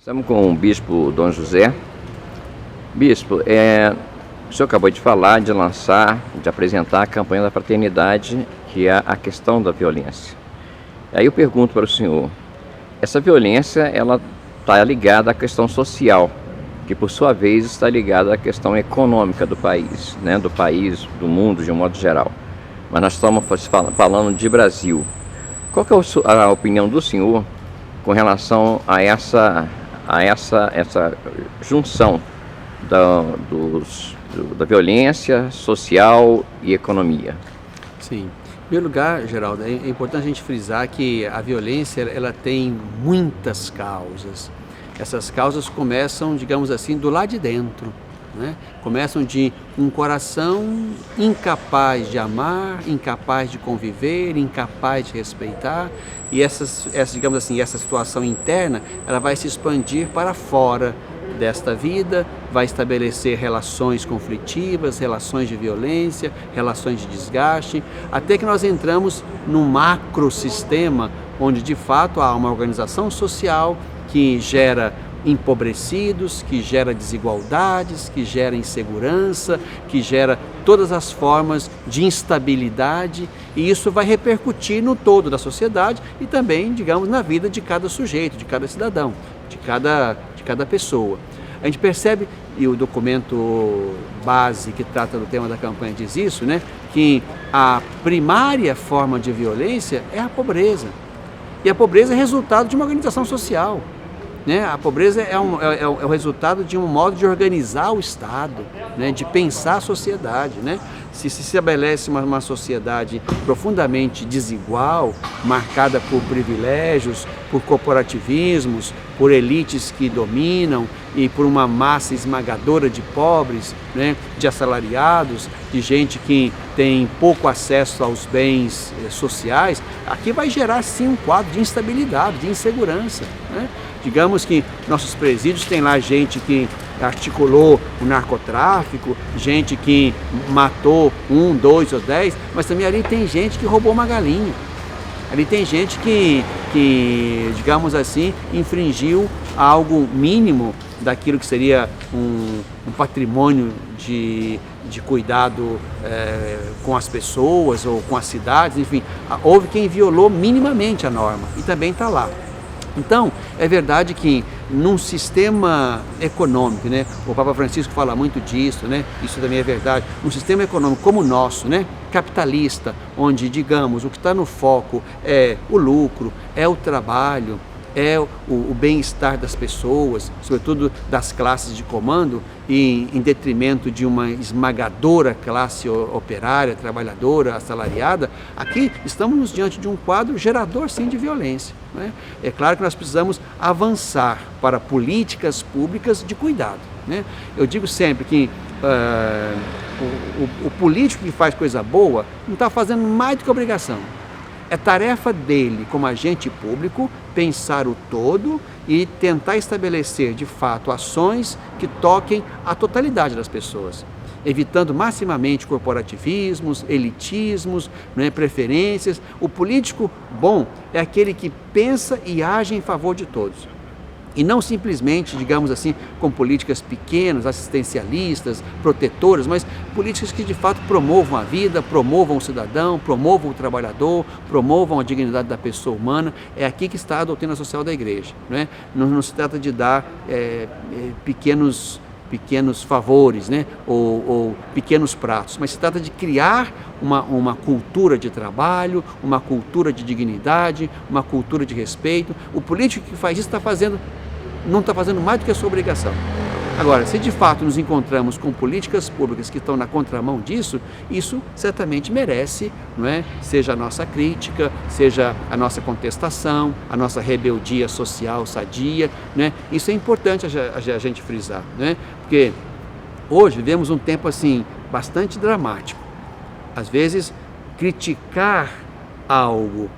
Estamos com o Bispo Dom José. Bispo, o senhor acabou de falar, de lançar, de apresentar a campanha da fraternidade, que é a questão da violência. Aí eu pergunto para o senhor, essa violência, ela está ligada à questão social, que por sua vez está ligada à questão econômica do país, né? Do país, do mundo de um modo geral. Mas nós estamos falando de Brasil. Qual que é a opinião do senhor com relação a essa junção da violência social e economia? Sim. Em primeiro lugar, Geraldo, é importante a gente frisar que a violência ela tem muitas causas. Essas causas começam, digamos assim, do lado de dentro, né? Começam de um coração incapaz de amar, incapaz de conviver, incapaz de respeitar, e digamos assim, essa situação interna, ela vai se expandir para fora desta vida, vai estabelecer relações conflitivas, relações de violência, relações de desgaste, até que nós entramos num macrosistema onde de fato há uma organização social que gera empobrecidos, que gera desigualdades, que gera insegurança, que gera todas as formas de instabilidade, e isso vai repercutir no todo da sociedade e também, digamos, na vida de cada sujeito, de cada cidadão, de cada pessoa. A gente percebe, e o documento base que trata do tema da campanha diz isso, né, que a primária forma de violência é a pobreza. E a pobreza é resultado de uma organização social, né? A pobreza é o resultado de um modo de organizar o Estado, né? De pensar a sociedade, né? Se estabelece uma sociedade profundamente desigual, marcada por privilégios, por corporativismos, por elites que dominam e por uma massa esmagadora de pobres, né? De assalariados, de gente que tem pouco acesso aos bens sociais, aqui vai gerar sim um quadro de instabilidade, de insegurança, né? Digamos que nossos presídios tem lá gente que articulou o narcotráfico, gente que matou 1, 2 ou 10, mas também ali tem gente que roubou uma galinha. Ali tem gente que, digamos assim, infringiu algo mínimo daquilo que seria um patrimônio de cuidado com as pessoas ou com as cidades, enfim. Houve quem violou minimamente a norma e também está lá. Então, é verdade que num sistema econômico, né, o Papa Francisco fala muito disso, né, isso também é verdade, um sistema econômico como o nosso, né, capitalista, onde, digamos, o que está no foco é o lucro, é o trabalho, é o bem-estar das pessoas, sobretudo das classes de comando, e em detrimento de uma esmagadora classe operária, trabalhadora, assalariada, aqui estamos diante de um quadro gerador, sim, de violência, né? É claro que nós precisamos avançar para políticas públicas de cuidado, né? Eu digo sempre que o político que faz coisa boa não está fazendo mais do que obrigação. É tarefa dele, como agente público, pensar o todo e tentar estabelecer, de fato, ações que toquem a totalidade das pessoas, evitando maximamente corporativismos, elitismos, né, preferências. O político bom é aquele que pensa e age em favor de todos. E não simplesmente, digamos assim, com políticas pequenas, assistencialistas, protetoras, mas políticas que de fato promovam a vida, promovam o cidadão, promovam o trabalhador, promovam a dignidade da pessoa humana. É aqui que está a doutrina social da Igreja, né? Não se trata de dar pequenos favores, né? ou pequenos pratos, mas se trata de criar uma cultura de trabalho, uma cultura de dignidade, uma cultura de respeito. O político que faz isso não está fazendo mais do que a sua obrigação. Agora, se de fato nos encontramos com políticas públicas que estão na contramão disso, isso certamente merece, não é? Seja a nossa crítica, seja a nossa contestação, a nossa rebeldia social sadia, né? Isso é importante a gente frisar, né? Porque hoje vivemos um tempo assim bastante dramático. Às vezes, criticar algo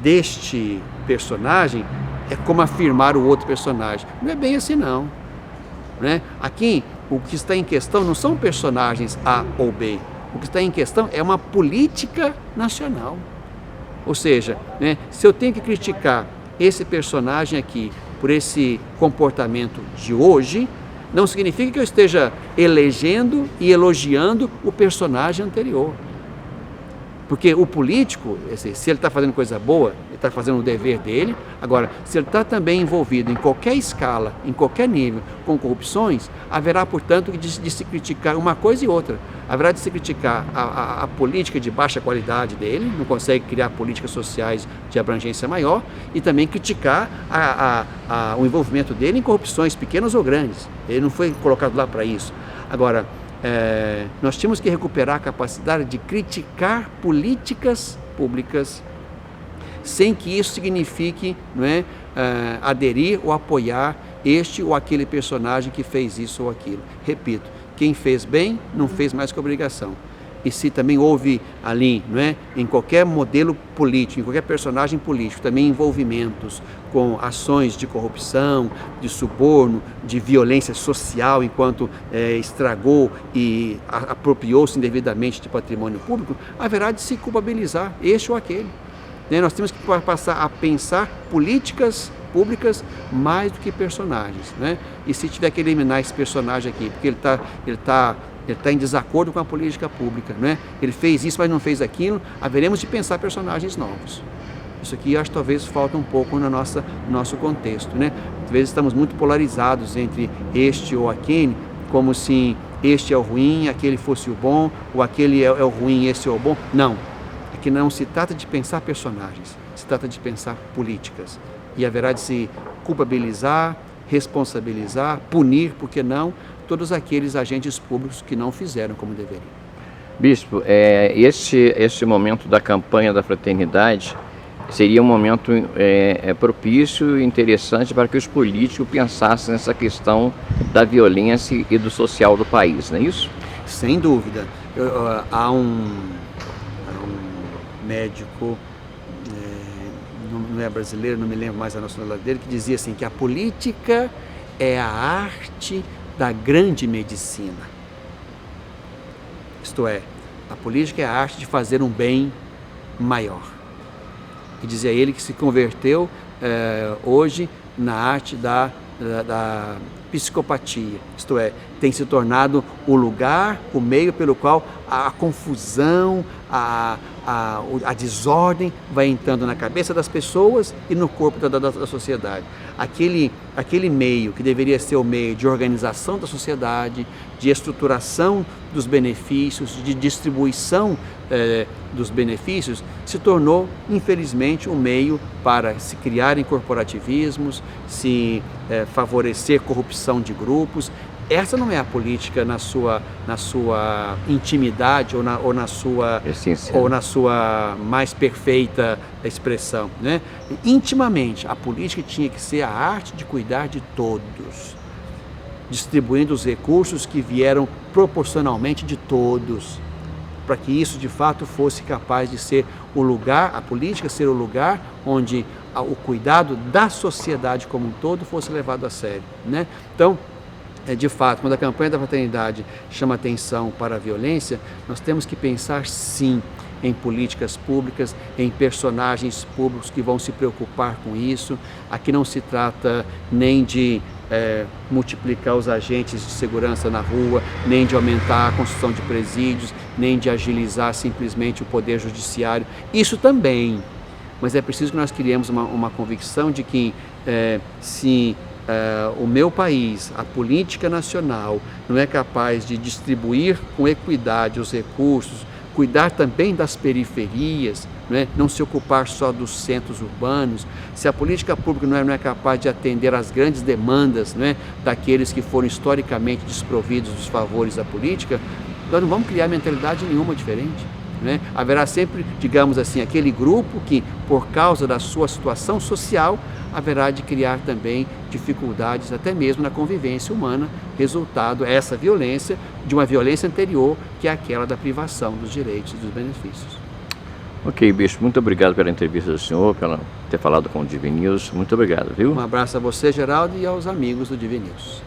deste personagem é como afirmar o outro personagem. Não é bem assim não, né? Aqui o que está em questão não são personagens A ou B, o que está em questão é uma política nacional. Ou seja, né, se eu tenho que criticar esse personagem aqui por esse comportamento de hoje, não significa que eu esteja elegendo e elogiando o personagem anterior. Porque o político, se ele está fazendo coisa boa, ele está fazendo o dever dele. Agora, se ele está também envolvido em qualquer escala, em qualquer nível, com corrupções, haverá, portanto, de se criticar uma coisa e outra. Haverá de se criticar a política de baixa qualidade dele, não consegue criar políticas sociais de abrangência maior, e também criticar o envolvimento dele em corrupções pequenas ou grandes. Ele não foi colocado lá para isso. Agora, nós tínhamos que recuperar a capacidade de criticar políticas públicas sem que isso signifique, não é, aderir ou apoiar este ou aquele personagem que fez isso ou aquilo. Repito, quem fez bem não fez mais que obrigação. E se também houve ali, não é, em qualquer modelo político, em qualquer personagem político, também envolvimentos com ações de corrupção, de suborno, de violência social, enquanto estragou e apropriou-se indevidamente de patrimônio público, haverá de se culpabilizar este ou aquele. Nós temos que passar a pensar políticas públicas mais do que personagens, né? E se tiver que eliminar esse personagem aqui, porque ele está em desacordo com a política pública, né? Ele fez isso, mas não fez aquilo, haveremos de pensar personagens novos. Isso aqui acho que talvez falta um pouco no nosso contexto, né? Às vezes estamos muito polarizados entre este ou aquele, como se este é o ruim, aquele fosse o bom, ou aquele é o ruim, esse é o bom. Não, aqui não se trata de pensar personagens, se trata de pensar políticas. E haverá de se culpabilizar, responsabilizar, punir, por que não, todos aqueles agentes públicos que não fizeram como deveriam. Bispo, esse momento da campanha da fraternidade seria um momento propício e interessante para que os políticos pensassem nessa questão da violência e do social do país, não é isso? Sem dúvida. Há um médico, não é brasileiro, não me lembro mais a nacionalidade dele, que dizia assim, que a política é a arte da grande medicina. Isto é, a política é a arte de fazer um bem maior. E dizia ele que se converteu hoje na arte da psicopatia, isto é, tem se tornado o lugar, o meio pelo qual a confusão, a desordem vai entrando na cabeça das pessoas e no corpo da sociedade. Aquele meio que deveria ser o meio de organização da sociedade, de estruturação dos benefícios, de distribuição dos benefícios, se tornou, infelizmente, um meio para se criarem corporativismos, se favorecer corrupção de grupos. Essa não é a política na sua intimidade ou na sua essência, ou na sua mais perfeita expressão, né? Intimamente, a política tinha que ser a arte de cuidar de todos, distribuindo os recursos que vieram proporcionalmente de todos, para que isso de fato fosse capaz de ser o lugar, a política ser o lugar onde o cuidado da sociedade como um todo fosse levado a sério, né? Então, de fato, quando a campanha da fraternidade chama atenção para a violência, nós temos que pensar sim em políticas públicas, em personagens públicos que vão se preocupar com isso. Aqui não se trata nem de multiplicar os agentes de segurança na rua, nem de aumentar a construção de presídios, nem de agilizar simplesmente o poder judiciário. Isso também, mas é preciso que nós criemos uma convicção de que se o meu país, a política nacional, não é capaz de distribuir com equidade os recursos, cuidar também das periferias, não se ocupar só dos centros urbanos, se a política pública não é capaz de atender às grandes demandas daqueles que foram historicamente desprovidos dos favores da política, nós não vamos criar mentalidade nenhuma diferente. Haverá sempre, digamos assim, aquele grupo que, por causa da sua situação social, haverá de criar também dificuldades até mesmo na convivência humana, resultado essa violência de uma violência anterior, que é aquela da privação dos direitos e dos benefícios. Ok, Bispo, muito obrigado pela entrevista do senhor, por ter falado com o Divi News. Muito obrigado, viu? Um abraço a você, Geraldo, e aos amigos do Divi News.